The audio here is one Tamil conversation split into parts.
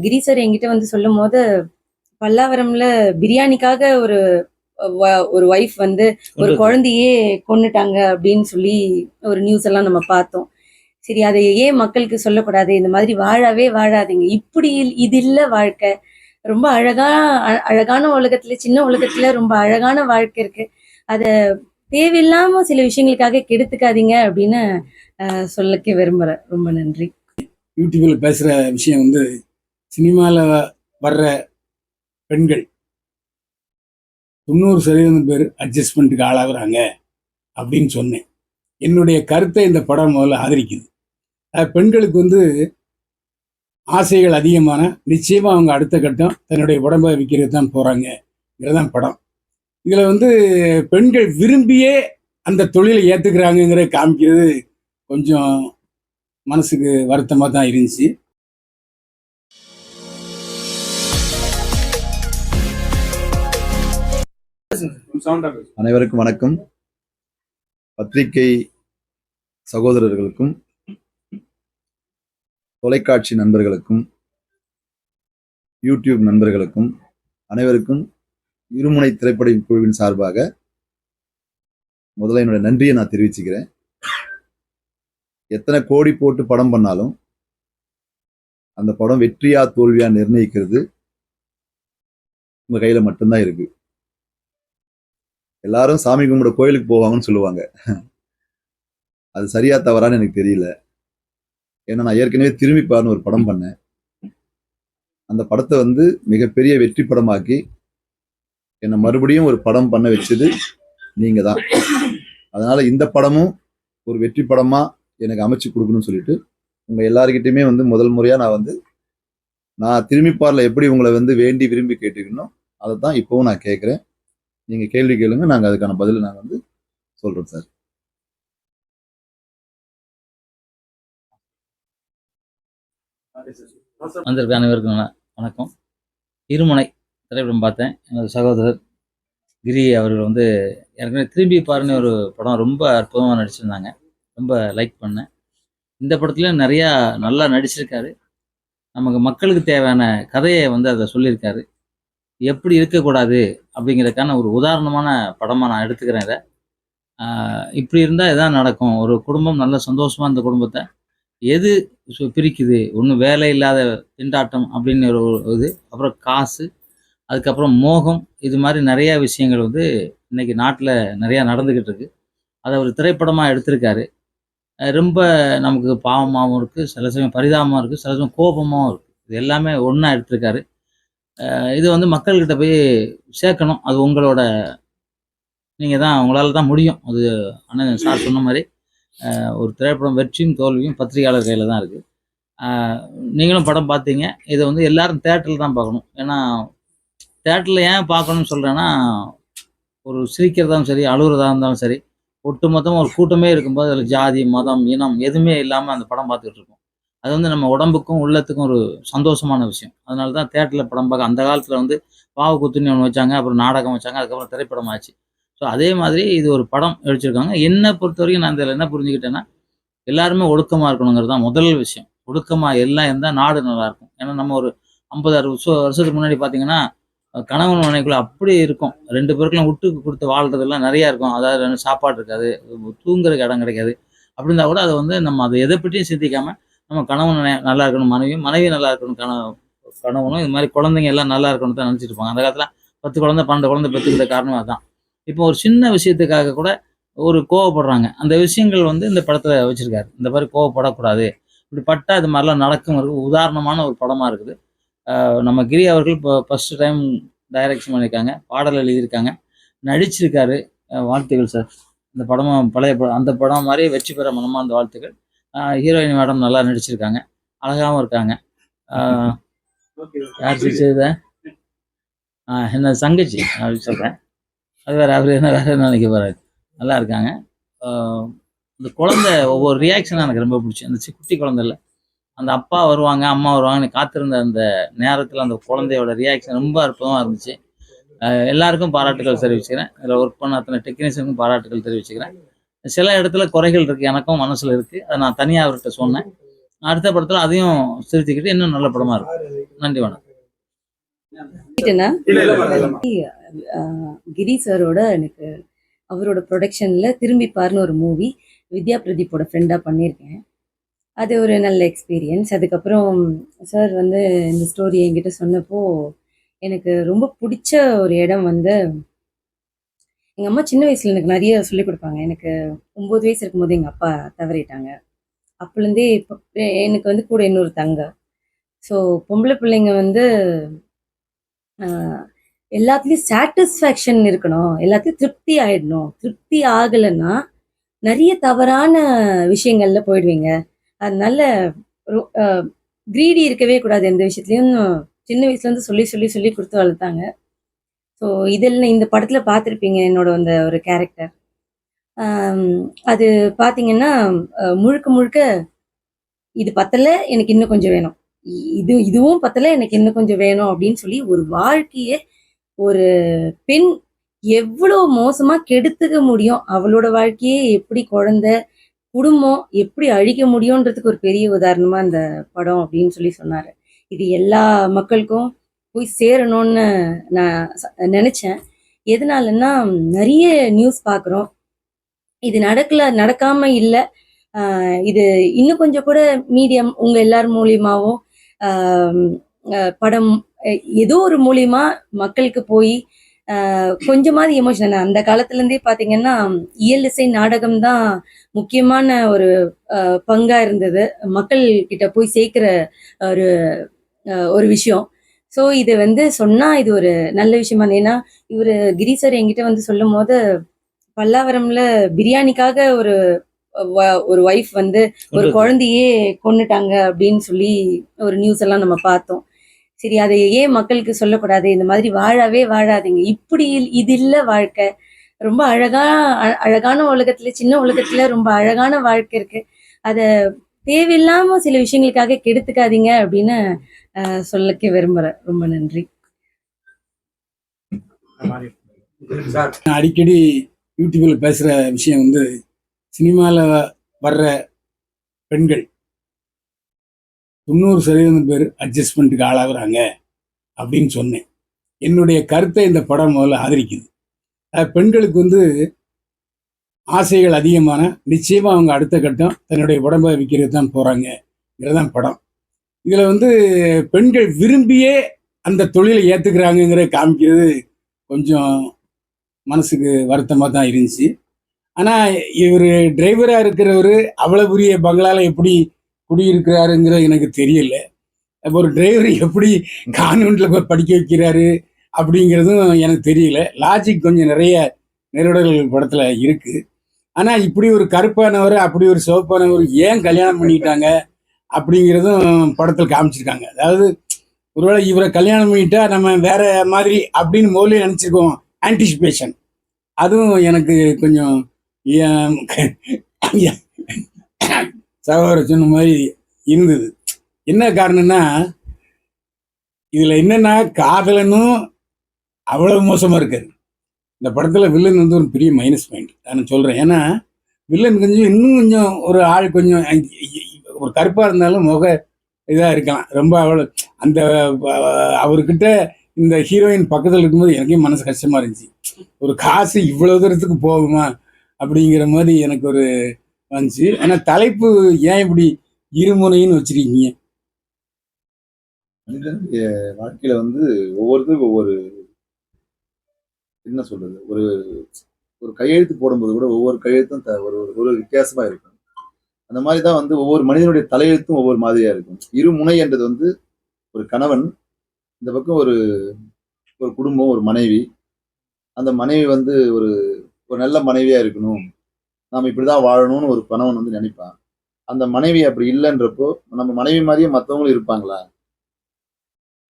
கிரி சார் என்கிட்ட வந்து சொல்லும் போது, பல்லாவரம்ல பிரியாணிக்காக ஒரு ஒய்ஃப் வந்து ஒரு குழந்தையே கொன்னுட்டாங்க அப்படின்னு சொல்லி ஒரு நியூஸ் எல்லாம் நம்ம பார்த்தோம். சரி, அதை ஏன் மக்களுக்கு சொல்லக்கூடாது? இந்த மாதிரி வாழவே வாழாதீங்க. இப்படி இது இல்ல வாழ்க்கை. ரொம்ப அழகான உலகத்துல, சின்ன உலகத்துல ரொம்ப அழகான வாழ்க்கை இருக்கு. அத தேவையில்லாம சில விஷயங்களுக்காக கெடுத்துக்காதீங்க அப்படின்னு சொல்லக்க விரும்புறேன். ரொம்ப நன்றி. யூடியூப்ல பேசுற விஷயம் வந்து சினிமாவில் வர்ற பெண்கள் 90% பேர் அட்ஜஸ்ட்மெண்ட்டுக்கு ஆளாகிறாங்க அப்படின்னு சொன்னேன். என்னுடைய கருத்தை இந்த படம் முதல்ல ஆதரிக்குது. பெண்களுக்கு வந்து ஆசைகள் அதிகமான நிச்சயமாக அவங்க அடுத்த கட்டம் தன்னுடைய உடம்பை விற்கிறது தான் போகிறாங்கிறதான் படம். இதில் வந்து பெண்கள் விரும்பியே அந்த தொழிலை ஏற்றுக்கிறாங்கங்கிற காமிக்கிறது கொஞ்சம் மனசுக்கு வருத்தமாக தான் இருந்துச்சு. அனைவருக்கும் வணக்கம். பத்திரிகை சகோதரர்களுக்கும் தொலைக்காட்சி நண்பர்களுக்கும் யூடியூப் நண்பர்களுக்கும் அனைவருக்கும் இருமுனை திரைப்பட குழுவின் சார்பாக முதல்ல என்னோட நன்றியை நான் தெரிவிச்சுக்கிறேன். எத்தனை கோடி போட்டு படம் பண்ணாலும் அந்த படம் வெற்றியா தோல்வியா நிர்ணயிக்கிறது உங்க கையில மட்டும்தான் இருக்கு. எல்லாரும் சாமி கும்பிட கோயிலுக்கு போவாங்கன்னு சொல்லுவாங்க. அது சரியா தவறான்னு எனக்கு தெரியல. ஏன்னா நான் ஏற்கனவே திரும்பி பாருன்னு ஒரு படம் பண்ணேன். அந்த படத்தை வந்து மிகப்பெரிய வெற்றி படமாக்கி என்னை மறுபடியும் ஒரு படம் பண்ண வச்சது நீங்க தான். அதனால இந்த படமும் ஒரு வெற்றி படமா எனக்கு அமைச்சு கொடுக்கணும்னு சொல்லிட்டு உங்க எல்லாருக்கிட்டையுமே வந்து முதல் முறையா நான் திரும்பி பாரில் எப்படி உங்களை வந்து வேண்டி விரும்பி கேட்டுக்கணும் அதை தான் இப்பவும் நான் கேட்குறேன். நீங்க கேள்வி கேளுங்க, நாங்க அதுக்கான பதில் நாங்க வந்து சொல்றோம் சார். வந்திருக்க அனைவருக்கும் வணக்கம். இருமுனை திரைப்படம் பார்த்தேன். எனது சகோதரர் கிரி அவர்கள் வந்து ஏற்கனவே திரும்பி பாருன்னு ஒரு படம் ரொம்ப அற்புதமாக நடிச்சிருந்தாங்க. ரொம்ப லைக் பண்ணேன். இந்த படத்துலையும் நிறையா நல்லா நடிச்சிருக்காரு. நமக்கு மக்களுக்கு தேவையான கதையை வந்து அதை சொல்லியிருக்காரு. எப்படி இருக்கக்கூடாது அப்படிங்கிறதுக்கான ஒரு உதாரணமான படமாக நான் எடுத்துக்கிறேன் இதை. இப்படி இருந்தால் இதான் நடக்கும். ஒரு குடும்பம் நல்ல சந்தோஷமாக இந்த குடும்பத்தை எது பிரிக்குது? ஒன்று வேலை இல்லாத திண்டாட்டம் அப்படின்னு ஒரு இது, அப்புறம் காசு, அதுக்கப்புறம் மோகம், இது மாதிரி நிறையா விஷயங்கள் வந்து இன்னைக்கு நாட்டில் நிறையா நடந்துக்கிட்டு இருக்கு. அதை ஒரு திரைப்படமாக எடுத்திருக்காரு. ரொம்ப நமக்கு பாவமாகவும் இருக்குது, சில சமயம் பரிதாபமாக இருக்குது, சில சமயம் கோபமாகவும் இருக்குது. இது எல்லாமே ஒன்றா எடுத்திருக்காரு. இது வந்து மக்கள்கிட்ட போய் சேர்க்கணும். அது உங்களோட நீங்கள் தான், உங்களால் தான் முடியும். அது அண்ணன் சார் சொன்ன மாதிரி ஒரு திரைப்படம் வெற்றியும் தோல்வியும் பத்திரிகையாளர் கையில் தான் இருக்குது. நீங்களும் படம் பார்த்தீங்க. இதை வந்து எல்லாரும் தேட்டரில் தான் பார்க்கணும். ஏன்னா தேட்டரில் ஏன் பார்க்கணும்னு சொல்கிறேன்னா, ஒரு சிரிக்கிறதாலும் சரி, அழுகிறதா இருந்தாலும் சரி, ஒட்டுமொத்தமாக ஒரு கூட்டமே இருக்கும்போது அதில் ஜாதி, மதம், இனம் எதுவுமே இல்லாமல் அந்த படம் பார்த்துக்கிட்டு இருக்கோம். அது வந்து நம்ம உடம்புக்கும் உள்ளத்துக்கும் ஒரு சந்தோஷமான விஷயம். அதனால தான் தேட்டரில் படம் பார்க்க அந்த காலத்தில் வந்து பாவு குத்துன்னு ஒன்று வச்சாங்க, அப்புறம் நாடகம் வச்சாங்க, அதுக்கப்புறம் திரைப்படம் ஆச்சு. ஸோ அதே மாதிரி இது ஒரு படம் எடுத்திருக்காங்க. என்னை பொறுத்த வரைக்கும் நான் இதில் என்ன புரிஞ்சுக்கிட்டேன்னா, எல்லாருமே ஒழுக்கமாக இருக்கணுங்கிறது தான் முதல் விஷயம். ஒழுக்கமாக எல்லாம் இருந்தால் நாடு நல்லாயிருக்கும். ஏன்னா நம்ம ஒரு 50-60 வருஷத்துக்கு முன்னாடி பார்த்தீங்கன்னா, கணவன் மனைவிக்குள்ள அப்படி இருக்கும். 2 பேருக்குலாம் விட்டு கொடுத்து வாழ்றதெல்லாம் நிறையா இருக்கும். அதாவது சாப்பாடு இருக்காது, தூங்குறதுக்கு இடம் கிடைக்காது. அப்படி இருந்தால் கூட அதை வந்து நம்ம அதை எதை பற்றியும் சிந்திக்காமல் நம்ம கணவன் நல்லா இருக்கணும், மனைவி நல்லா இருக்கணும், கணவனும் இது மாதிரி குழந்தைங்க எல்லாம் நல்லா இருக்கணும் தான் நினச்சிட்டு இருப்பாங்க. அந்த காலத்தில் 10 குழந்தை 12 குழந்தை பெற்றுக்கிட்ட காரணம் அதுதான். இப்போ ஒரு சின்ன விஷயத்துக்காக கூட ஒரு கோவப்படுறாங்க. அந்த விஷயங்கள் வந்து இந்த படத்தில் வச்சிருக்காரு. இந்த மாதிரி கோவப்படக்கூடாது, இப்படி பட்டா இது மாதிரிலாம் நடக்குங்கிறது உதாரணமான ஒரு படமாக இருக்குது. நம்ம கிரி அவர்கள் இப்போ ஃபர்ஸ்ட் டைம் டைரக்ஷன் பண்ணியிருக்காங்க, பாடல் எழுதியிருக்காங்க, நடிச்சிருக்காரு. வாழ்த்துக்கள் சார். இந்த படமும் பழைய படம், அந்த படம் மாதிரி வெற்றி பெற மனமார்ந்த வாழ்த்துக்கள். ஹீரோயின் மேடம் நல்லா நடிச்சிருக்காங்க, அழகாகவும் இருக்காங்க. யார் செய்த என்ன தங்கச்சி அப்படின்னு சொல்கிறேன். அது வேறு, அவர் என்ன வேறு என்ன நினைக்க போகிறாரு. நல்லா இருக்காங்க. இந்த குழந்தை ஒவ்வொரு ரியாக்ஷனாக எனக்கு ரொம்ப பிடிச்சி. அந்த குட்டி குழந்தை இல்லை, அந்த அப்பா வருவாங்க, அம்மா வருவாங்கன்னு காத்திருந்த அந்த நேரத்தில் அந்த குழந்தையோட ரியாக்ஷன் ரொம்ப அற்புதமாக இருந்துச்சு. எல்லாருக்கும் பாராட்டுகள் தெரிவிச்சுக்கிறேன். இதில் ஒர்க் பண்ண அத்தனை டெக்னீஷியனுக்கும் பாராட்டுகள் தெரிவிச்சுக்கிறேன். சில இடத்துல குறைகள் இருக்குது, எனக்கும் மனசில் இருக்குது. அதை நான் தனியாக அவர்கிட்ட சொன்னேன். அடுத்த படத்தில் அதையும் திருத்திக்கிட்டு இன்னும் நல்ல படமாக இருக்கும். நன்றி, வணக்கம். கிரி சாரோட எனக்கு அவரோட ப்ரொடக்ஷன்ல திரும்பி பாருன்னு ஒரு மூவி வித்யா பிரதீப்போட ஃப்ரெண்டாக பண்ணியிருக்கேன். அது ஒரு நல்ல எக்ஸ்பீரியன்ஸ். அதுக்கப்புறம் சார் வந்து இந்த ஸ்டோரி என்கிட்ட சொன்னப்போ எனக்கு ரொம்ப பிடிச்ச ஒரு இடம் வந்து எங்கள் அம்மா சின்ன வயசில் எனக்கு நிறைய சொல்லிக் கொடுப்பாங்க. எனக்கு 9 வயசு இருக்கும்போது எங்கள் அப்பா தவறிட்டாங்க. அப்போலேருந்தே இப்போ எனக்கு வந்து கூட இன்னொரு தங்க. ஸோ பொம்பளை பிள்ளைங்க வந்து எல்லாத்துலேயும் சாட்டிஸ்ஃபேக்ஷன் இருக்கணும், எல்லாத்தையும் திருப்தி ஆயிடணும். திருப்தி ஆகலைன்னா நிறைய தவறான விஷயங்கள்ல போயிடுவீங்க. அதனால கிரீடி இருக்கவே கூடாது எந்த விஷயத்துலையும். சின்ன வயசுலேருந்து சொல்லி சொல்லி சொல்லி கொடுத்து வளர்த்தாங்க. ஸோ இதில் இந்த படத்தில் பார்த்துருப்பீங்க என்னோட அந்த ஒரு கேரக்டர். அது பார்த்தீங்கன்னா முழுக்க முழுக்க இது பத்தலை, எனக்கு இன்னும் கொஞ்சம் வேணும், இதுவும் பத்தலை, எனக்கு இன்னும் கொஞ்சம் வேணும் அப்படின்னு சொல்லி ஒரு வாழ்க்கையை ஒரு பெண் எவ்வளோ மோசமா கெடுத்துக்க முடியும், அவளோட வாழ்க்கையே எப்படி குழந்தை குடும்பம் எப்படி அழிக்க முடியுன்றதுக்கு ஒரு பெரிய உதாரணமா அந்த படம் அப்படின்னு சொல்லி சொன்னாரு. இது எல்லா மக்களுக்கும் போய் சேரணும்னு நான் நினைச்சேன். எதனாலன்னா நிறைய நியூஸ் பார்க்குறோம், இது நடக்காம இல்லை. இது இன்னும் கொஞ்சம் கூட மீடியம் உங்க எல்லார் மூலியமாவும் படம் ஏதோ ஒரு மூலியமா மக்களுக்கு போய் கொஞ்சமாவது எமோஷனல். அந்த காலத்துல இருந்தே பாத்தீங்கன்னா இயல் இசை நாடகம் தான் முக்கியமான ஒரு பங்கா இருந்தது, மக்கள் கிட்ட போய் சேர்க்கிற ஒரு ஒரு விஷயம். ஸோ இது வந்து சொன்னா இது ஒரு நல்ல விஷயமா. ஏன்னா இவரு கிரி சார் என்கிட்ட வந்து சொல்லும் போது பல்லாவரம்ல பிரியாணிக்காக ஒரு ஒய்ஃப் வந்து ஒரு குழந்தையே கொன்னுட்டாங்க அப்படின்னு சொல்லி ஒரு நியூஸ் எல்லாம் நம்ம பார்த்தோம். சரி, அதை ஏன் மக்களுக்கு சொல்லக்கூடாது, இந்த மாதிரி வாழவே வாழாதீங்க, இப்படி இது இல்லை வாழ்க்கை, ரொம்ப அழகான உலகத்துல, சின்ன உலகத்துல ரொம்ப அழகான வாழ்க்கை இருக்கு, அதை தேவையில்லாம சில விஷயங்களுக்காக கெடுத்துக்காதீங்க அப்படின்னு சொல்லக்க விரும்புறேன். ரொம்ப நன்றி. அடிக்கடி யூடியூப்ல பேசுற விஷயம் வந்து சினிமாவில் வர்ற பெண்கள் 90% பேர் அட்ஜஸ்ட்மெண்ட்டுக்கு ஆளாகிறாங்க அப்படின்னு சொன்னேன். என்னுடைய கருத்தை இந்த படம் முதல்ல ஆதரிக்குது. பெண்களுக்கு வந்து ஆசைகள் அதிகமான நிச்சயமாக அவங்க அடுத்த கட்டம் தன்னுடைய உடம்பை விற்கிறது தான் போகிறாங்கிறதான் படம். இதில் வந்து பெண்கள் விரும்பியே அந்த தொழிலை ஏற்றுக்கிறாங்கங்கிற காமிக்கிறது கொஞ்சம் மனசுக்கு வருத்தமாக தான் இருந்துச்சு. ஆனால் இவர் டிரைவராக இருக்கிறவர் அவ்வளோ பெரிய பங்களால எப்படி குடியிருக்கிறாருங்கிறது எனக்கு தெரியல. அப்போ ஒரு டிரைவர் எப்படி கான்வென்ட்ல படிக்க வைக்கிறாரு அப்படிங்கிறதும் எனக்கு தெரியல. லாஜிக் கொஞ்சம் நிறைய நெருடல்கள் படத்தில் இருக்குது. ஆனால் இப்படி ஒரு கருப்பானவர் அப்படி ஒரு சிவப்பானவர் ஏன் கல்யாணம் பண்ணிட்டாங்க அப்படிங்கிறதும் படத்தில் காமிச்சிருக்காங்க. அதாவது ஒருவேளை இவரை கல்யாணம் பண்ணிட்டா நம்ம வேற மாதிரி அப்படின்னு முதல்ல நினச்சிருக்கோம், ஆன்டிசிபேஷன். அதுவும் எனக்கு கொஞ்சம் சகோதரர் சொன்ன மாதிரி இருந்தது. என்ன காரணம்னா இதில் என்னென்னா காதலனும் அவ்வளவு மோசமாக இருக்காரு. இந்த படத்தில் வில்லன் வந்து ஒரு பெரிய மைனஸ் பாயிண்ட் நான் சொல்கிறேன். ஏன்னா வில்லன் இன்னும் கொஞ்சம் ஒரு ஆள் கொஞ்சம் ஒரு கருப்பாக இருந்தாலும் முக இதாக இருக்கலாம். ரொம்ப அவ்வளோ அந்த அவர்கிட்ட இந்த ஹீரோயின் பக்கத்தில் இருக்கும்போது எனக்கே மனசு கஷ்டமாக இருந்துச்சு. ஒரு காசு இவ்வளோ தூரத்துக்கு போகுமா அப்படிங்கிற மாதிரி எனக்கு ஒரு வந்துச்சு. ஆனால் தலைப்பு ஏன் இப்படி இருமுனைன்னு வச்சிருக்கீங்க? மனிதனுடைய வாழ்க்கையில வந்து ஒவ்வொருத்தருக்கும் ஒவ்வொரு என்ன சொல்றது, ஒரு ஒரு கையெழுத்து போடும்போது கூட ஒவ்வொரு கையெழுத்தும் ஒரு ஒரு வித்தியாசமா இருக்கும். அந்த மாதிரி தான் வந்து ஒவ்வொரு மனிதனுடைய தலையெழுத்தும் ஒவ்வொரு மாதிரியா இருக்கும். இருமுனை என்றது வந்து ஒரு கணவன், இந்த பக்கம் ஒரு ஒரு குடும்பம், ஒரு மனைவி. அந்த மனைவி வந்து ஒரு ஒரு நல்ல மனைவியா இருக்கணும், நாம இப்படிதான் வாழணும்னு ஒரு கணவன் வந்து நினைப்பான். அந்த மனைவி அப்படி இல்லைன்றப்போ நம்ம மனைவி மாதிரியே மற்றவங்களும் இருப்பாங்களா?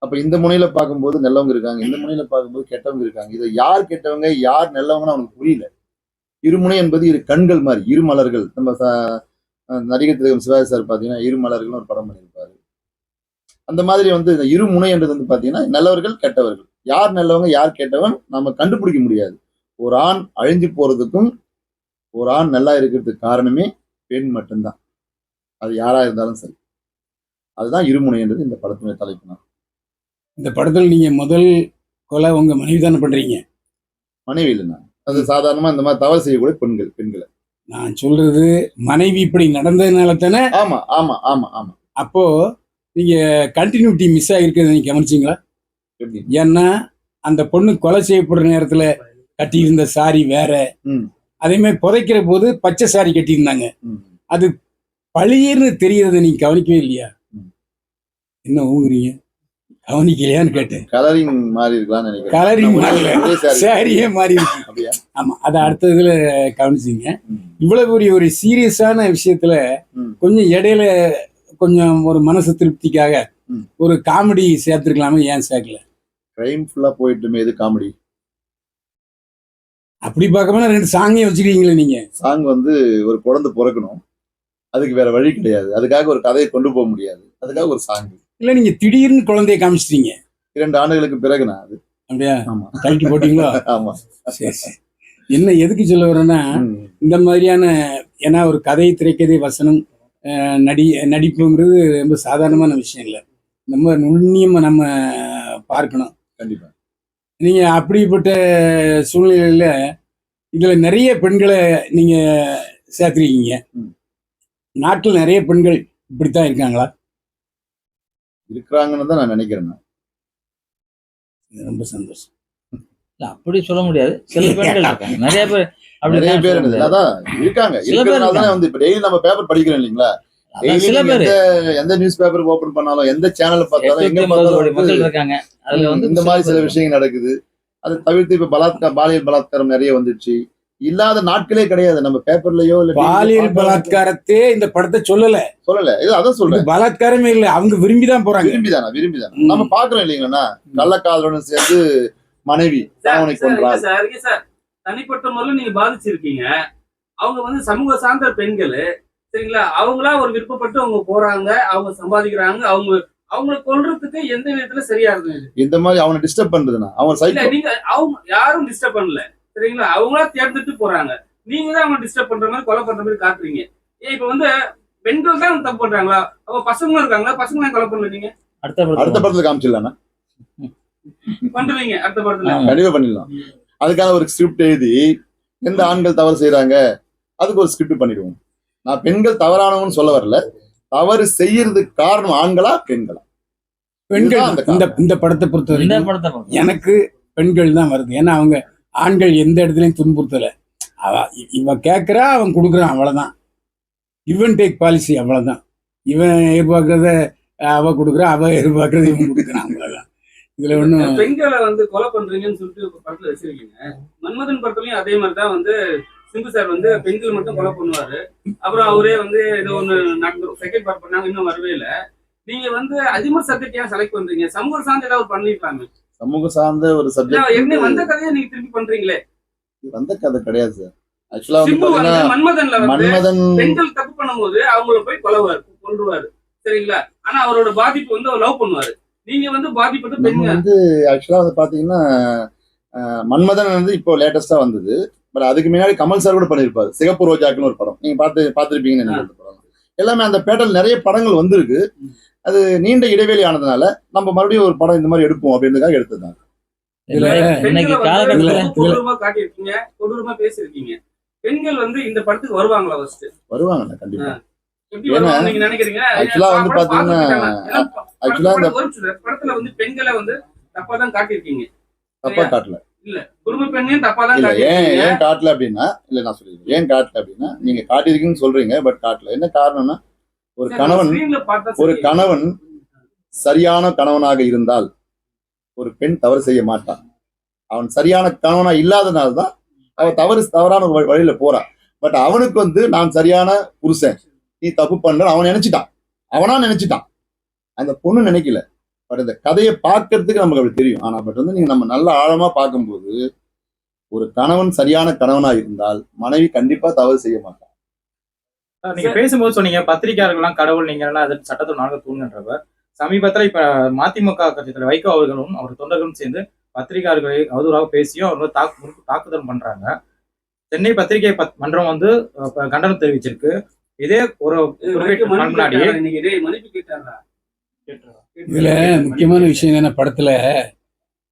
அப்ப இந்த முனையில பார்க்கும்போது நல்லவங்க இருக்காங்க, இந்த முனையில பார்க்கும்போது கெட்டவங்க இருக்காங்க. இதை யார் கெட்டவங்க யார் நல்லவங்கன்னு அவனுக்கு புரியல. இருமுனை என்பது இரு கண்கள் மாதிரி, இரு மலர்கள். நம்ம நடிகர் திலகம் சிவாஜி சார் பார்த்தீங்கன்னா இரு மலர்கள்னு ஒரு படம் பண்ணியிருப்பாரு. அந்த மாதிரி வந்து இந்த இருமுனை என்றது வந்து பார்த்தீங்கன்னா நல்லவர்கள் கெட்டவர்கள், யார் நல்லவங்க யார் கெட்டவன் நம்ம கண்டுபிடிக்க முடியாது. ஒரு ஆண் அழிஞ்சு போறதுக்கும் ஒரு ஆண் நல்லா இருக்கிறதுக்கு காரணமே பெண் மட்டும்தான். அது யாரா இருந்தாலும் சரி. அதுதான் இருமுனைன்றது இந்த படத்தினுடைய தலைப்பு. இந்த படத்தில் நீங்க முதல் கொலை உங்க மனைவி தானே பண்றீங்க? மனைவி இல்லைண்ணா, அது சாதாரணமா இந்த மாதிரி தவறு செய்யக்கூடிய பெண்களை. நான் சொல்றது மனைவி இப்படி நடந்ததுனால தானே. ஆமா ஆமா ஆமா ஆமா. அப்போ நீங்க கண்டினியூட்டி மிஸ் ஆகிருக்கிறத நீங்க கவனிச்சிங்களா? எப்படி? ஏன்னா அந்த பொண்ணு கொலை செய்யப்படுற நேரத்துல கட்டியிருந்த சாரி வேற, ம். அதே மாதிரி புதைக்கிற போது பச்சை சாரி கட்டியிருந்தாங்க. ம். அது பழியர்னு தெரியறத நீங்க கவனிக்கவே இல்லையா? ம். என்ன ஊங்குறீங்க? கவனிக்கலையான்னு கேட்டேன். கலரிங் மாறி இருக்கலாம்னு நினைக்கிறேன். கலரிங் மாறல, ஒரே saree. சாரியே மாறி இருக்கு. அப்படியா? ஆமா, அதை அடுத்த இதுல கவனிச்சிங்க. ம். இவ்வளவு பெரிய ஒரு சீரியஸான விஷயத்துல ம். கொஞ்சம் இடையில கொஞ்சம் ஒரு மனசு திருப்திக்காக ம். ஒரு காமெடி சேர்த்துருக்கலாமே, ஏன் சேர்க்கல? கிரைம் ஃபுல்லா போயிட்டுமே, எது காமெடி? அப்படி பார்க்கணும்னா 2 சாங்கே வச்சுக்கிறீங்களே நீங்க. சாங் வந்து ஒரு குழந்தை பிறக்கணும், அதுக்கு வேற வழி கிடையாது, அதுக்காக ஒரு கதையை கொண்டு போக முடியாது, அதுக்காக ஒரு சாங். இல்ல நீங்க திடீர்னு குழந்தைய காமிச்சிட்டீங்க. 2 ஆண்டுகளுக்கு பிறகு நான் அது. அப்படியா? ஆமா கழட்டி போட்டீங்களா? ஆமா. சரி சரி. என்ன எதுக்கு சொல்ல வரேன்னா, ம். இந்த மாதிரியான, ஏன்னா ஒரு கதை, திரைக்கதை, வசனம், நடிப்புங்கிறது ரொம்ப சாதாரணமான விஷயம் இல்லை. ரொம்ப நுண்ணியமா நம்ம பார்க்கணும். கண்டிப்பா. நீங்க அப்படிப்பட்ட சூழ்நிலையில இதுல நிறைய பெண்களை நீங்க சேர்த்துருக்கீங்க. ம். நாட்டில் நிறைய பெண்கள் இப்படித்தான் இருக்காங்களா? இருக்கிறாங்கன்னு தான் நான் நினைக்கிறேன். ரொம்ப சந்தோஷம். இல்ல அப்படி சொல்ல முடியாது. சில பெண்கள் இருக்காங்க, நிறைய பேர் அப்படி நிறைய தான் பேர் சொல்ல முடியாது. அதான் இருக்காங்க. சில பேர் இருக்கிறதுனால தானே இருக்காங்க. வந்து இப்ப டெய்லி நம்ம பேப்பர் படிக்கிறோம் இல்லைங்களா? அதான் டெய்லி சில நீங்க பேர் எந்த நியூஸ் பேப்பர் ஓபன் பண்ணாலும், எந்த சேனல் பார்த்தாலும், எங்க 850 பார்த்தாலும் கோடி வந்து மக்கள் இருக்காங்க. அதுல வந்து இந்த மாதிரி சில பேர் விஷயங்கள் நடக்குது. அதை தவிர்த்து இப்ப பாலியல் பலாத்காரம் நிறைய வந்துடுச்சு. இல்லாத நாட்களே கிடையாது. நம்ம பேப்பர்லயோ இல்ல பாலியல் பலாத்காரத்தே இந்த படத்தை சொல்லல. சொல்லல. இது அதான் இது சொல்றேன். பலாத்காரமே இல்லை, அவங்க விரும்பிதான் போறாங்க. விரும்பிதானா நம்ம பாக்குறோம் இல்லைங்களா? கள்ளக்காதலுடன் சேர்ந்து மனைவி கணவனை கொன்றாள். சார், தனிப்பட்ட முறையில் நீங்க பாதிச்சிருக்கீங்க. அவங்க வந்து சமூக சார்ந்த பெண்கள், சரிங்களா? அவங்களா ஒரு விருப்பப்பட்டு அவங்க போறாங்க, அவங்க சம்பாதிக்கிறாங்க, அவங்களை கொல்றதுக்கு எந்த விதத்துல சரியா இருக்கு? இந்த மாதிரி அவனை டிஸ்டர்ப் பண்றதுன்னா அவன் இல்ல, சைக்கோ. நீங்க அவங்க யாரும் டிஸ்டர்ப் பண்ணல, சரிங்களா? அவங்களா தேர்ந்தெடுத்து போறாங்க. நீங்க தான் அவங்க டிஸ்டர்ப் பண்ற மாதிரி, கொலை பண்ற மாதிரி காட்டுறீங்க. ஏன் இப்ப வந்து பெண்கள் தான் தப்பு பண்றாங்களா? அப்ப பசங்களும் இருக்காங்களா? பசங்க ஏன் கொலை பண்ணல? நீங்க அடுத்த படத்துல காமிச்சிடலாம்னா பண்ணுவீங்க, அடுத்த படத்துல கண்டிப்பா பண்ணிடலாம். அதுக்கான ஒரு ஸ்கிரிப்ட் எழுதி, எந்த ஆண்கள் தவறு செய்யறாங்க அதுக்கு ஒரு ஸ்கிரிப்ட் பண்ணிடுவோம். நான் பெண்கள் தவறானவன்னு சொல்ல வரல. தவறு செய்யறதுக்கு காரணம் ஆண்களா பெண்களா? பெண்கள் இதுதான் அந்த இந்த காரணம். இந்த படத்தை இந்த பொறுத்தவரைக்கும் படத்தை பார்க்கணும். எனக்கு பெண்கள் தான் வருது. ஏன்னா அவங்க ஆண்கள் எந்த இடத்துலயும் துன்புறுத்தல. இவன் கேட்கறா, அவன் கொடுக்குறான், அவ்வளவுதான். கிவ் அண்ட் டேக் பாலிசி, அவ்வளவுதான். இவன் எதிர்பார்க்கறத அவ கொடுக்குறா, அவ எதிர்பார்க்கறத இவன் கொடுக்குறான், அவ்வளவுதான். இதுல ஒண்ணும் பெண்களை வந்து கொலை பண்றீங்கன்னு சொல்லிட்டு ஒரு படத்துல வச்சிருக்கீங்க. மன்மதன் படத்துலயும் அதே மாதிரிதான் வந்து சிம்பு சார் வந்து பெண்கள் மட்டும் கொலை பண்ணுவாரு. அப்புறம் அவரே வந்து ஏதோ ஒண்ணு நடந்து செகண்ட் பார்ட் பண்ணாங்க, இன்னும் வரவே இல்லை. நீங்க வந்து அதிகமா சப்ஜெக்ட் ஏன் செலக்ட் பண்றீங்க? சமூக சார்ந்த ஏதாவது பண்ணிருக்காங்க. சமூக சார்ந்த ஒரு என்ன சப்ஜெக்ட் வந்த கதையை நீங்க திருப்பி பண்றீங்களே. வந்த கதை கிடையாது சார். ஆக்சுவலா வந்து சிம்பு வந்து பாத்தீங்கன்னா மன்மதன்ல வந்து மன்மதன் பெண்கள் தப்பு பண்ணும்போது அவங்கள போய் கொல்லுவாரு, சரிங்களா? ஆனா அவரோட பாதிப்பு வந்து அவர் லவ் பண்ணுவாரு. நீங்க வந்து பாதிப்பது நம்ம பெண்கள். வந்து ஆக்சுவலா வந்து பாத்தீங்கன்னா மன்மதன் வந்து இப்போ லேட்டஸ்டா வந்தது. பட் அதுக்கு முன்னாடி கமல் சார் கூட பண்ணிருப்பாரு. சிகப்பு ரோஜாக்குன்னு ஒரு படம், நீங்க பார்த்திருப்பீங்கன்னு நினைக்கிறேன். படம் எல்லாமே அந்த பேட்டர்ல நிறைய படங்கள் வந்திருக்கு. அது நீண்ட இடைவெளி ஆனதுனால நம்ம மறுபடியும் ஒரு படம் இந்த மாதிரி எடுப்போம் அப்படின்றதுக்காக எடுத்ததுதான். இன்னைக்கு காலகட்டத்துல கொடூரமா காட்டியிருக்கீங்க, கொடூரமா பேசியிருக்கீங்க. பெண்கள் வந்து இந்த படத்துக்கு வருவாங்களா? ஃபர்ஸ்ட் வருவாங்கண்ணா, கண்டிப்பா. எப்படி வருவாங்க நீங்க நினைக்கிறீங்க? ஆக்சுவலா வந்து பாத்தீங்கன்னா ஆக்சுவலா இந்த படத்துல வந்து பெண்களை வந்து தப்பா தான் காட்டியிருக்கீங்க. தப்பா காட்டல. குடும்ப பெண்ணையும் தப்பா தான் இல்ல காட்டியிருக்கீங்க. ஏன் காட்டல அப்படின்னா, இல்ல நான் சொல்லிடுறேன் ஏன் காட்டல அப்படின்னா, நீங்க காட்டியிருக்கீங்கன்னு சொல்றீங்க, பட் காட்டல. என்ன காரணம்னா, ஒரு கணவன் சரியான கணவனாக இருந்தால் ஒரு பெண் தவறு செய்ய மாட்டான். அவன் சரியான கணவனா இல்லாதனால்தான் அவன் தவறான ஒரு வழியில போறான். பட் அவனுக்கு வந்து நான் சரியான புருஷன், நீ தப்பு பண்ற அவன் நினைச்சிட்டான். அந்த பொண்ணு நினைக்கல. பட் இந்த கதையை பார்க்கறதுக்கு நமக்கு அப்படி தெரியும். ஆனா பட் வந்து நீங்க நம்ம நல்ல ஆழமா பார்க்கும்போது, ஒரு கணவன் சரியான கணவனா இருந்தால் மனைவி கண்டிப்பா தவறு செய்ய மாட்டான். நீங்க பேசும்போது சொன்னீங்க பத்திரிகையாளர்கள்லாம் கடவுள், நீங்க எல்லாம் அது சட்டத்தை நாங்க தூணுன்றப்ப, சமீபத்துல இப்ப மதிமுக கட்சி தலைவர் வைகோ அவர்களும் அவர் தொண்டர்களும் சேர்ந்து பத்திரிகையாளர்களை அவதூறாக பேசியும் அவர் தாக்குதல் பண்றாங்க. சென்னை பத்திரிகை மன்றம் வந்து கண்டனம் தெரிவிச்சிருக்கு. இதே ஒரு முன்னாடி மன்னிப்பு கேட்டாரா? இதுல முக்கியமான விஷயம் என்னன்னா படத்துல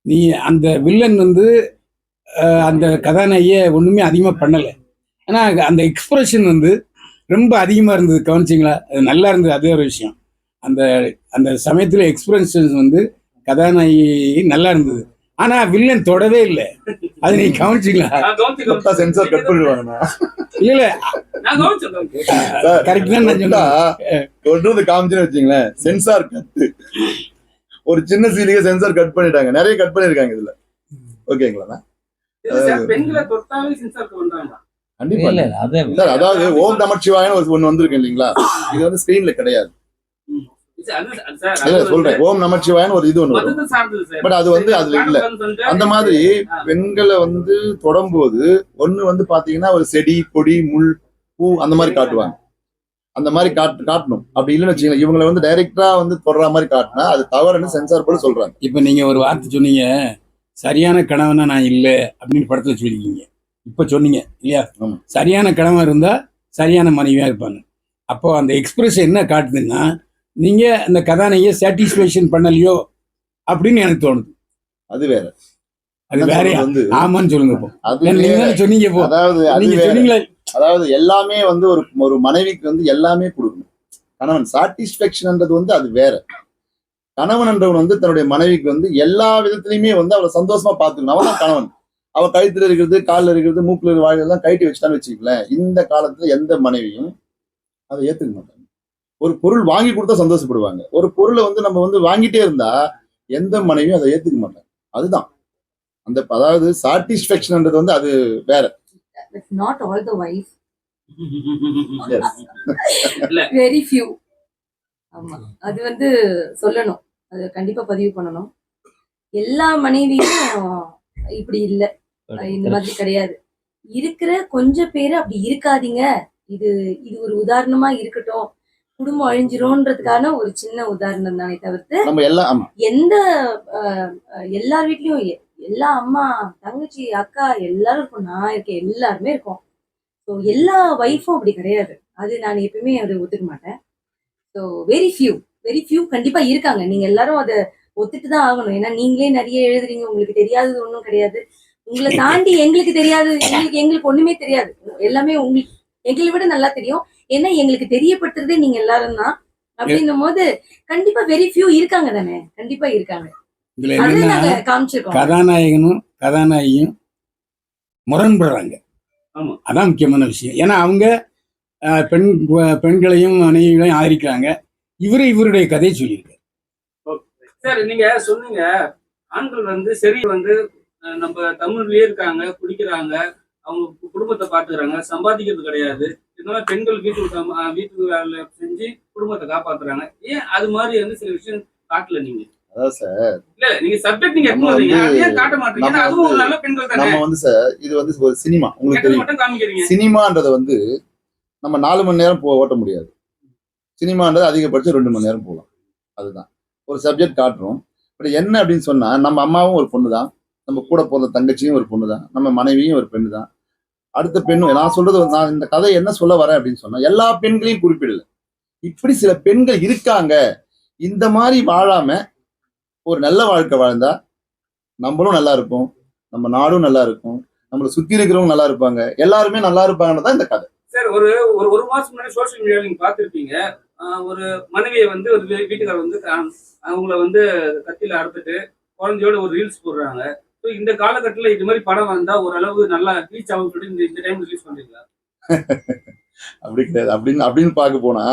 நீ அந்த வில்லன் வந்து அந்த கதாநாயகியை ஒண்ணுமே அதிகமா பண்ணல. ஆனா அந்த எக்ஸ்பிரஷன் வந்து ரொம்ப அதிகமா இருந்தது, கவனிச்சிங்களா? அது நல்லா இருந்தது. அதே ஒரு விஷயம். அந்த அந்த சமயத்துல எக்ஸ்பிரஷன் வந்து கதாநாயகி நல்லா இருந்தது. ஆனா வில்லன் தொடவே இல்லை. அது நீங்க கவனிச்சிங்களா? சென்சார் கட் பண்ணிடுவாங்கண்ணா. இல்ல இல்ல கரெக்ட் தான் நான் சொல்றேன். காமிச்சுன்னு வச்சுங்களேன், சென்சார் கட்டு ஒரு சின்ன சீலிங்க சென்சார் கட் பண்ணிட்டாங்க. நிறைய கட் பண்ணிருக்காங்க இதுல. ஓகேங்களா? பெண்களை தொட்டாலே சென்சார் பண்றாங்களா? கண்டிப்பா இல்ல இல்ல. அது சார், அதாவது ஓம் நமச்சிவாயன்னு ஒண்ணு வந்திருக்கு இல்லைங்களா? இது வந்து ஸ்கிரீன்ல கிடையாது. இல்ல சொல்றேன், ஓம் நமச்சிவாயன்னு ஒரு இது ஒண்ணு வரும். பட் அது வந்து அதுல இல்ல. அந்த மாதிரி பெண்களை வந்து தொடும்போது ஒண்ணு வந்து பாத்தீங்கன்னா ஒரு செடி கொடி முள் பூ அந்த மாதிரி காட்டுவாங்க. அந்த மாதிரி காட்டணும். அப்படி இல்லைன்னு வச்சுக்கோங்க, இவங்களை வந்து டைரக்டா வந்து தொடர மாதிரி காட்டினா அது தவறுன்னு சென்சார் போர்டு சொல்றாங்க. இப்ப நீங்க ஒரு வார்த்தை சொன்னீங்க, சரியான கணவனா நான் இல்லை அப்படின்னு படத்துல சொல்லிருக்கீங்க. இப்ப சொன்னீங்க இல்லையா? ஆமா. சரியான கணவன் இருந்தா சரியான மனைவியா இருப்பாங்க. அப்போ அந்த எக்ஸ்பிரஷன் என்ன காட்டுதுன்னா, நீங்க அந்த கதாநாயகியை சாட்டிஸ்பேக்ஷன் பண்ணலையோ அப்படின்னு எனக்கு தோணுது. அது வேற. அது வேறையா? வந்து ஆமான்னு சொல்லுங்க. இப்போ அது நீங்க வேற. தானே சொன்னீங்க. இப்போ அதாவது அது நீங்க வேற. சொன்னீங்களா? அதாவது எல்லாமே வந்து ஒரு மனைவிக்கு வந்து எல்லாமே கொடுக்கணும். கணவன் சாட்டிஸ்பேக்ஷன்ன்றது வந்து அது வேற. கணவன் என்றவன் வந்து தன்னுடைய மனைவிக்கு வந்து எல்லா விதத்திலையுமே வந்து அவளை சந்தோஷமா பார்த்துக்கணும். அவன் தான் கணவன். அவ கழுத்துல இருக்கிறது, காலில் இருக்கிறது, மூக்குல இருக்கிற வாயிலெல்லாம் கழட்டி வச்சுட்டான்னு வச்சுக்கலேன், இந்த காலத்துல எந்த மனைவியும் அதை ஏத்துக்க மாட்டாங்க. ஒரு பொருள் வாங்கி கொடுத்தா சந்தோஷப்படுவாங்க. ஒரு பொருளை வந்து நம்ம வந்து வாங்கிட்டே இருந்தா எந்த மனைவியும் அதை ஏத்துக்க மாட்டாங்க. அதுதான் அந்த, அதாவது சாட்டிஸ்பேக்ஷன்ன்றது வந்து அது வேற. That's not all the wives. Yes. Very few. ஆமா, அது வந்து சொல்லணும். அது கண்டிப்பா பதிவு பண்ணணும். எல்லா மனைவியும் இப்படி இல்ல, இந்த மாதிரி கிடையாது. இருக்கிற கொஞ்சம் பேரு அப்படி இருக்காதீங்க. இது இது ஒரு உதாரணமா இருக்கட்டும். குடும்பம் அழிஞ்சிரும்ன்றதுக்கான ஒரு சின்ன உதாரணம் தானே தவிர்த்து நம்ம எல்லாம் ஆமா. எந்த எல்லார் வீட்லயும் எல்லா அம்மா தங்கச்சி அக்கா எல்லாரும் இருக்கும். நான் இருக்கேன், எல்லாருமே இருக்கும். ஸோ எல்லா ஒய்ஃபும் அப்படி கிடையாது. அது நான் எப்பயுமே அதை ஒத்துக்க மாட்டேன். ஸோ வெரி ஃபியூ கண்டிப்பா இருக்காங்க. நீங்க எல்லாரும் அதை ஒத்துட்டு தான் ஆகணும். ஏன்னா நீங்களே நிறைய எழுதுறீங்க, உங்களுக்கு தெரியாதது ஒன்றும் கிடையாது. உங்களை தாண்டி எங்களுக்கு தெரியாது, எங்களுக்கு ஒண்ணுமே தெரியாது. எல்லாமே உங்களுக்கு எங்களை விட நல்லா தெரியும். ஏன்னா எங்களுக்கு தெரியப்படுத்துறதே நீங்க எல்லாரும் தான். அப்படின்னும் போது கண்டிப்பா வெரி ஃபியூ இருக்காங்க தானே, கண்டிப்பா இருக்காங்க. இதுல அது என்னன்னா, நாங்க காமிச்சிருக்கோம். கதாநாயகனும் கதாநாயகியும் முரண்படுறாங்க. ஆமா. அதான் முக்கியமான விஷயம். ஏன்னா அவங்க பெண்களையும் மனைவிகளையும் ஆதரிக்கிறாங்க. இவருடைய கதையை சொல்லியிருக்காரு. சார், நீங்க சொன்னீங்க ஆண்கள் வந்து சரி வந்து நம்ம தமிழ்லயே இருக்காங்க, குடிக்கிறாங்க, அவங்க குடும்பத்தை பாத்துக்கிறாங்க, சம்பாதிக்கிறது கிடையாது. இதனால பெண்கள் வீட்டுக்கு வேலை செஞ்சு குடும்பத்தை காப்பாத்துறாங்க. ஏன் அது மாதிரி வந்து சில விஷயம் காட்டல நீங்க? அதாவது சார், இல்ல நீங்க சப்ஜெக்ட் நீங்க எடுத்து வரீங்க, அதையே காட்ட மாட்டீங்க. ஏன்னா அதுவும் ஒரு நல்ல பெண்கள் தானே. நம்ம வந்து சார், இது வந்து ஒரு சினிமா, உங்களுக்கு கெட்டது தெரியும். மட்டும் காமிக்கிறீங்க. சினிமான்றதை வந்து நம்ம 4 மணி நேரம் ஓட்ட முடியாது. சினிமான்றது அதிகபட்சம் 2 மணி நேரம் போகலாம். அதுதான் ஒரு சப்ஜெக்ட் காட்டுறோம். பட் என்ன அப்படின்னு சொன்னா, நம்ம அம்மாவும் ஒரு பொண்ணு தான், நம்ம கூட பிறந்த தங்கச்சியும் ஒரு பொண்ணு தான், நம்ம மனைவியும் ஒரு பெண்ணு தான், அடுத்த பெண்ணும். நான் சொல்றது, நான் இந்த கதை என்ன சொல்ல வரேன் அப்படின்னு சொன்னா, எல்லா பெண்களையும் குறிப்பிடல. இப்படி சில பெண்கள் இருக்காங்க. இந்த மாதிரி வாழாம ஒரு நல்ல வாழ்க்கை வாழ்ந்தா நம்மளும் நல்லா இருப்போம், நம்ம நாடும் நல்லா இருக்கும், நம்மளை சுத்தி இருக்கிறவங்க நல்லா இருப்பாங்க, எல்லாருமே நல்லா இருப்பாங்கன்னு தான் இந்த கதை. சார், ஒரு மாசம் முன்னாடி சோசியல் மீடியாவில் நீங்க பார்த்திருப்பீங்க. ஒரு மனைவியை வந்து ஒரு வீட்டுக்காரர் வந்து அவங்கள வந்து கத்தியில அறுத்துட்டு குழந்தையோட ஒரு ரீல்ஸ் போடுறாங்க. ஸோ இந்த காலகட்டத்தில் இது மாதிரி படம் வந்தா ஓரளவு நல்லா ரீச் ஆகும் சொல்லி இந்த டைம் ரிலீஸ் பண்ணிருக்கா? அப்படி கிடையாது. அப்படின்னு பார்க்க போனா,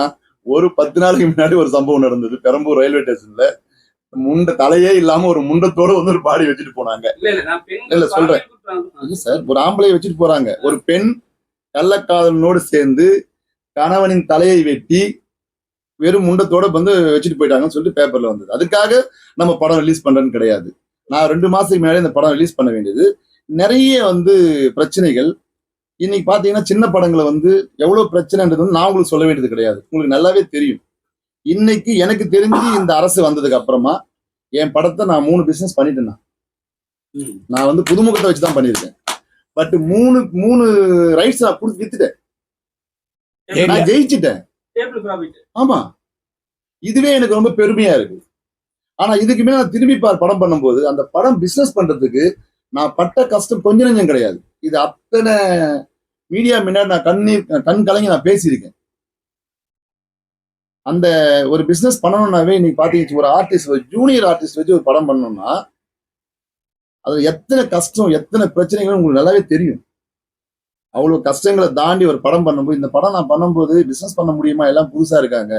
ஒரு 10 நாளைக்கு முன்னாடி ஒரு சம்பவம் நடந்தது. பெரம்பூர் ரயில்வே ஸ்டேஷன்ல தலையே இல்லாம ஒரு முண்டத்தோட வந்து ஒரு பாடி வச்சுட்டு போனாங்க. இல்ல சொல்றேன் சார், ஒரு ஆம்பளையை வச்சுட்டு போறாங்க. ஒரு பெண் கள்ளக்காதலனோடு சேர்ந்து கணவனின் தலையை வெட்டி வெறும் முண்டத்தோட வந்து வச்சுட்டு போயிட்டாங்கன்னு சொல்லிட்டு பேப்பர்ல வந்தது. அதுக்காக நம்ம படம் ரிலீஸ் பண்றேன்னு கிடையாது. நான் 2 மாசத்துக்கு முன்னாடி இந்த படம் ரிலீஸ் பண்ண வேண்டியது. நிறைய வந்து பிரச்சனைகள். இன்னைக்கு பாத்தீங்கன்னா சின்ன படங்களை வந்து எவ்வளவு பிரச்சனைன்றது வந்து நான் உங்களுக்கு சொல்ல வேண்டியது கிடையாது, உங்களுக்கு நல்லாவே தெரியும். இன்னைக்கு எனக்கு தெரிஞ்சு இந்த அரசு வந்ததுக்கு அப்புறமா என் படத்தை நான் 3 பிசினஸ் பண்ணிட்டேன். நான் வந்து புதுமுகத்தை வச்சுதான் பண்ணியிருக்கேன். பட் 3 ரைட்ஸ் நான் கொடுத்து வித்துட்டேன். நான் ஜெயிச்சுட்டேன். ஆமா, இதுவே எனக்கு ரொம்ப பெருமையா இருக்கு. ஆனா இதுக்குமே நான் திரும்பி படம் பண்ணும்போது அந்த படம் பிசினஸ் பண்றதுக்கு நான் பட்ட கஷ்டம் கொஞ்சம் நஞ்சம் கிடையாது. இது அத்தனை மீடியா முன்னாடி நான் கண் கலங்கி நான் பேசியிருக்கேன். அந்த ஒரு பிசினஸ் பண்ணணும்னாவே இன்னைக்கு பாத்தீங்கன்னா ஒரு ஆர்டிஸ்ட், ஒரு ஜூனியர் ஆர்டிஸ்ட் வச்சு ஒரு படம் பண்ணணும்னா அது எத்தனை கஷ்டம், எத்தனை பிரச்சனைகள் உங்களுக்கு நல்லாவே தெரியும். அவ்வளவு கஷ்டங்களை தாண்டி ஒரு படம் பண்ணும்போது, இந்த படம் நான் பண்ணும்போது பிசினஸ் பண்ண முடியுமா, எல்லாம் புதுசா இருக்காங்க,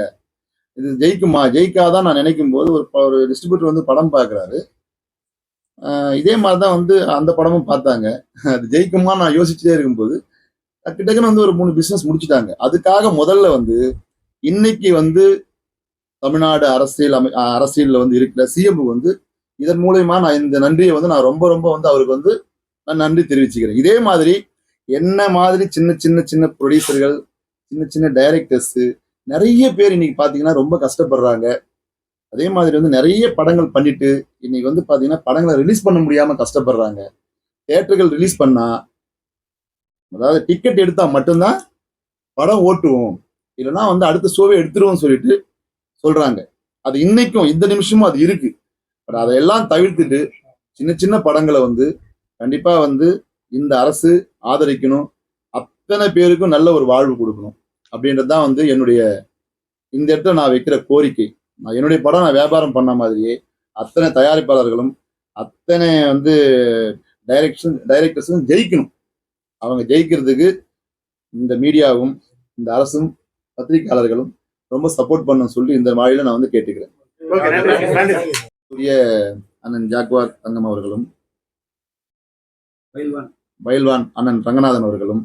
இது ஜெயிக்குமா ஜெயிக்காதான் நான் நினைக்கும் போது ஒரு டிஸ்ட்ரிபியூட்டர் வந்து படம் பார்க்குறாரு. இதே மாதிரிதான் வந்து அந்த படமும் பார்த்தாங்க. அது ஜெயிக்குமா நான் யோசிச்சுட்டே இருக்கும்போது டக்குன்னு வந்து ஒரு 3 பிசினஸ் முடிச்சுட்டாங்க. அதுக்காக முதல்ல வந்து இன்னைக்கு வந்து தமிழ்நாடு அரசியல்ல வந்து இருக்கிற சிஎம் வந்து இதன் மூலயமா நான் இந்த நன்றியை வந்து நான் ரொம்ப ரொம்ப வந்து அவருக்கு வந்து நான் நன்றி தெரிவிச்சுக்கிறேன். இதே மாதிரி என்ன மாதிரி சின்ன சின்ன சின்ன ப்ரொடியூசர்கள், சின்ன சின்ன டைரக்டர்ஸ் நிறைய பேர் இன்னைக்கு பாத்தீங்கன்னா ரொம்ப கஷ்டப்படுறாங்க. அதே மாதிரி வந்து நிறைய படங்கள் பண்ணிட்டு இன்னைக்கு வந்து பாத்தீங்கன்னா படங்களை ரிலீஸ் பண்ண முடியாம கஷ்டப்படுறாங்க. தியேட்டர்கள் ரிலீஸ் பண்ணா, அதாவது டிக்கெட் எடுத்தா மட்டும்தான் படம் ஓட்டுவோம், இல்லைன்னா வந்து அடுத்த ஷோவை எடுத்துருவோம் சொல்லிட்டு சொல்றாங்க. அது இன்னைக்கும் இந்த நிமிஷமும் அது இருக்கு. பட் அதையெல்லாம் தவிர்த்துட்டு சின்ன சின்ன படங்களை வந்து கண்டிப்பா வந்து இந்த அரசு ஆதரிக்கணும், அத்தனை பேருக்கும் நல்ல ஒரு வாழ்வு கொடுக்கணும் அப்படின்றதுதான் வந்து என்னுடைய இந்த இடத்துல நான் வைக்கிற கோரிக்கை. நான் என்னுடைய படம் நான் வியாபாரம் பண்ண மாதிரியே அத்தனை தயாரிப்பாளர்களும் அத்தனை வந்து டைரக்டர்ஸும் ஜெயிக்கணும். அவங்க ஜெயிக்கிறதுக்கு இந்த மீடியாவும் இந்த அரசும் பத்திரிகையாளர்களும் ரொம்ப சப்போர்ட் பண்ண சொல்லி இந்த வாயில நான் வந்து கேட்டுக்கிறேன். அண்ணன் ஜாக்வார் தங்கம் அவர்களும், பயில்வான் அண்ணன் ரங்கநாதன் அவர்களும்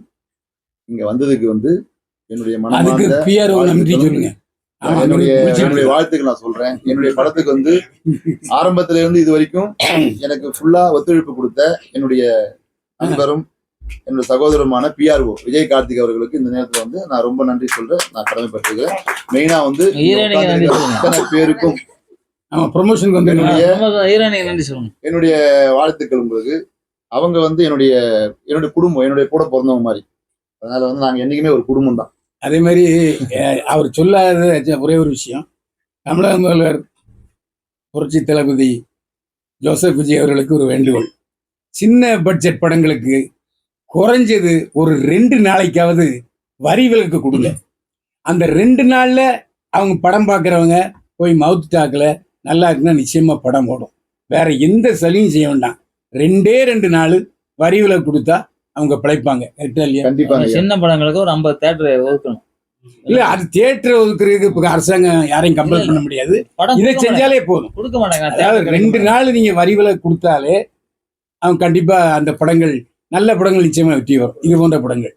இங்க வந்ததுக்கு வந்து என்னுடைய மனமார்ந்த என்னுடைய வாழ்த்துக்கள் நான் சொல்றேன். என்னுடைய படத்துக்கு வந்து ஆரம்பத்தில இருந்து இது வரைக்கும் எனக்கு ஃபுல்லா ஒத்துழைப்பு கொடுத்த என்னுடைய நண்பரும் என்னுடைய சகோதரருமான PRO விஜய் கார்த்திக் அவர்களுக்கு இந்த நேரத்துல வந்து நான் ரொம்ப நன்றி சொல்றேன். நான் கடமைப்பட்டிருக்கிறேன். மெயினா வந்து அத்தனை பேருக்கும் என்னுடைய வாழ்த்துக்கள் உங்களுக்கு. அவங்க வந்து என்னுடைய குடும்பம், என்னுடைய கூட பிறந்தவங்க மாதிரி. அதனால வந்து நாங்க என்னைக்குமே ஒரு குடும்பம் தான். அதே மாதிரி அவர் சொல்லாத ஒரே ஒரு விஷயம், தமிழக முதல்வர் புரட்சி தளபதி ஜோசப் விஜய் அவர்களுக்கு ஒரு வேண்டுகோள். சின்ன பட்ஜெட் படங்களுக்கு குறைஞ்சது ஒரு 2 நாளைக்காவது வரி விலக்கு கொடுங்க. அந்த 2 நாள்ல அவங்க படம் பார்க்குறவங்க போய் மவுத் டாக்ல நல்லா இருக்குன்னா நிச்சயமா படம் ஓடும். வேற எந்த சலுகையும் செய்ய வேண்டாம். 2 நாள் வரி விலக்கு கொடுத்தா அவங்க பிழைப்பாங்க. கண்டிப்பா சின்ன படங்களுக்கு ஒரு 50 தியேட்டர் ஒதுக்கணும். இல்ல, அது தியேட்டர் ஒதுக்குறதுக்கு இப்ப அரசாங்கம் யாரையும் கம்பல் பண்ண முடியாது. இதை செஞ்சாலே போதும். கொடுக்க மாட்டாங்க. அதாவது 2 நாள் நீங்க வரி விலக்கு கொடுத்தாலே அவங்க கண்டிப்பா அந்த படங்கள், நல்ல படங்கள் நிச்சயமா வெற்றி வரும். இது போன்ற படங்கள்